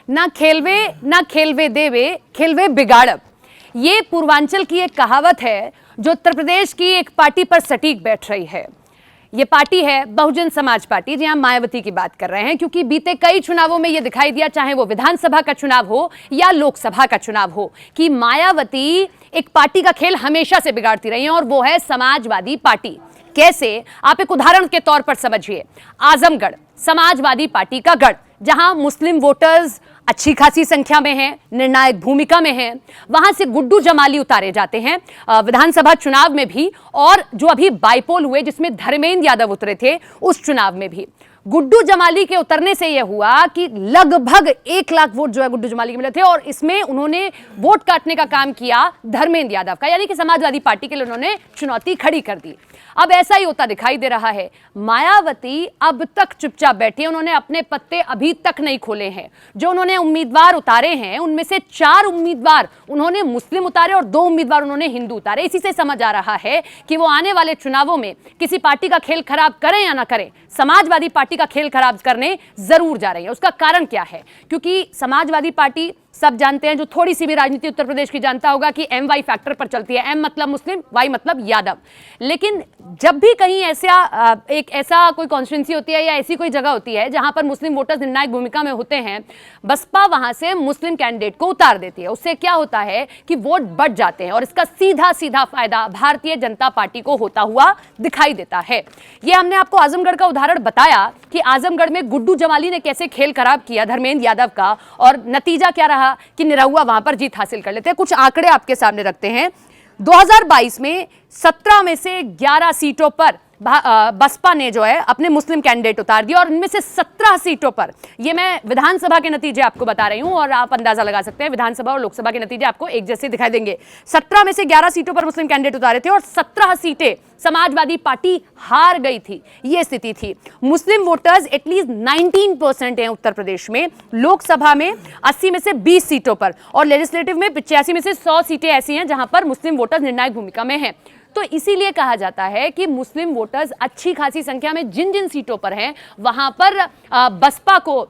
ना खेलवे देवे खेलवे बिगाड़ब। ये पूर्वांचल की एक कहावत है जो उत्तर प्रदेश की एक पार्टी पर सटीक बैठ रही है। ये पार्टी है बहुजन समाज पार्टी, जी हम मायावती की बात कर रहे हैं, क्योंकि बीते कई चुनावों में ये दिखाई दिया, चाहे वो विधानसभा का चुनाव हो या लोकसभा का चुनाव हो, कि मायावती एक पार्टी का खेल हमेशा से बिगाड़ती रही हैं, और वो है समाजवादी पार्टी। कैसे, आप एक उदाहरण के तौर पर समझिए। आजमगढ़ समाजवादी पार्टी का गढ़, जहां मुस्लिम वोटर्स अच्छी खासी संख्या में हैं, निर्णायक भूमिका में हैं, वहां से गुड्डू जमाली उतारे जाते हैं विधानसभा चुनाव में भी, और जो अभी बाईपोल हुए जिसमें धर्मेंद्र यादव उतरे थे उस चुनाव में भी गुड्डू जमाली के उतरने से यह हुआ कि लगभग 1 लाख वोट जो है गुड्डू जमाली के मिले थे, और इसमें उन्होंने वोट काटने का काम किया धर्मेंद्र यादव का, यानी कि समाजवादी पार्टी के लिए उन्होंने चुनौती खड़ी कर दी। अब ऐसा ही होता दिखाई दे रहा है। मायावती अब तक चुपचाप बैठी है, उन्होंने अपने पत्ते अभी तक नहीं खोले हैं। जो उन्होंने उम्मीदवार उतारे हैं उनमें से 4 उम्मीदवार उन्होंने मुस्लिम उतारे और 2 उम्मीदवार उन्होंने हिंदू उतारे। इसी से समझ आ रहा है कि वो आने वाले चुनावों में किसी पार्टी का खेल खराब करें या ना करें, समाजवादी पार्टी का खेल खराब करने जरूर जा रही है। उसका कारण क्या है? क्योंकि समाजवादी पार्टी सब जानते हैं, जो थोड़ी सी भी राजनीति उत्तर प्रदेश की जानता होगा, कि MY फैक्टर पर चलती है। M मतलब मुस्लिम, Y मतलब यादव। लेकिन जब भी कहीं ऐसा कोई कॉन्स्टिट्यूंसी होती है या ऐसी कोई जगह होती है जहां पर मुस्लिम वोटर्स निर्णायक भूमिका में होते हैं, बसपा वहां से मुस्लिम कैंडिडेट को उतार देती है। उससे क्या होता है कि वोट बढ़ जाते हैं, और इसका सीधा सीधा फायदा भारतीय जनता पार्टी को होता हुआ दिखाई देता है। यह हमने आपको आजमगढ़ का उदाहरण बताया कि आजमगढ़ में गुड्डू जमाली ने कैसे खेल खराब किया धर्मेंद्र यादव का, और नतीजा क्या रहा कि निरहुआ वहां पर जीत हासिल कर लेते हैं। कुछ आंकड़े आपके सामने रखते हैं। 2022 में 17 में से 11 सीटों पर बसपा ने जो है अपने मुस्लिम कैंडिडेट उतार दिया, और इनमें से 17 सीटों पर, ये मैं विधानसभा के नतीजे आपको बता रही हूं, और आप अंदाजा लगा सकते हैं विधानसभा और लोकसभा के नतीजे आपको एक जैसे दिखाई देंगे। 17 में से 11 सीटों पर मुस्लिम कैंडिडेट उतारे थे, और 17 सीटें समाजवादी पार्टी हार गई थी। यह स्थिति थी। मुस्लिम वोटर्स एटलीस्ट 19% हैं उत्तर प्रदेश में, लोकसभा में 80 में से 20 सीटों पर, और लेजिस्लेटिव में 85 में से 100 सीटें ऐसी हैं जहां पर मुस्लिम वोटर्स निर्णायक भूमिका में हैं। तो इसीलिए कहा जाता है कि मुस्लिम वोटर्स अच्छी खासी संख्या में जिन जिन सीटों पर हैं, वहां पर बसपा को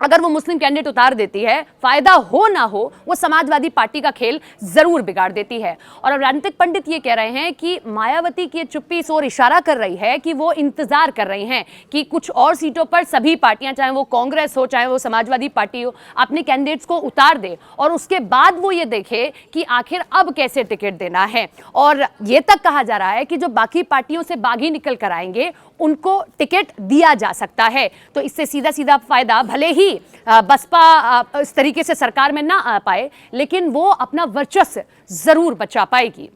अगर वो मुस्लिम कैंडिडेट उतार देती है, फायदा हो ना हो, वो समाजवादी पार्टी का खेल जरूर बिगाड़ देती है। और राजनीतिक पंडित ये कह रहे हैं कि मायावती की चुप्पी इस ओर इशारा कर रही है कि वो इंतजार कर रही हैं कि कुछ और सीटों पर सभी पार्टियां, चाहे वो कांग्रेस हो चाहे वो समाजवादी पार्टी हो, अपने कैंडिडेट्स को उतार दे, और उसके बाद वो ये देखे कि आखिर अब कैसे टिकट देना है। और ये तक कहा जा रहा है कि जो बाकी पार्टियों से बागी निकल कर आएंगे उनको टिकट दिया जा सकता है। तो इससे सीधा सीधा फायदा, भले ही बसपा इस तरीके से सरकार में ना आ पाए, लेकिन वो अपना वर्चस्व जरूर बचा पाएगी।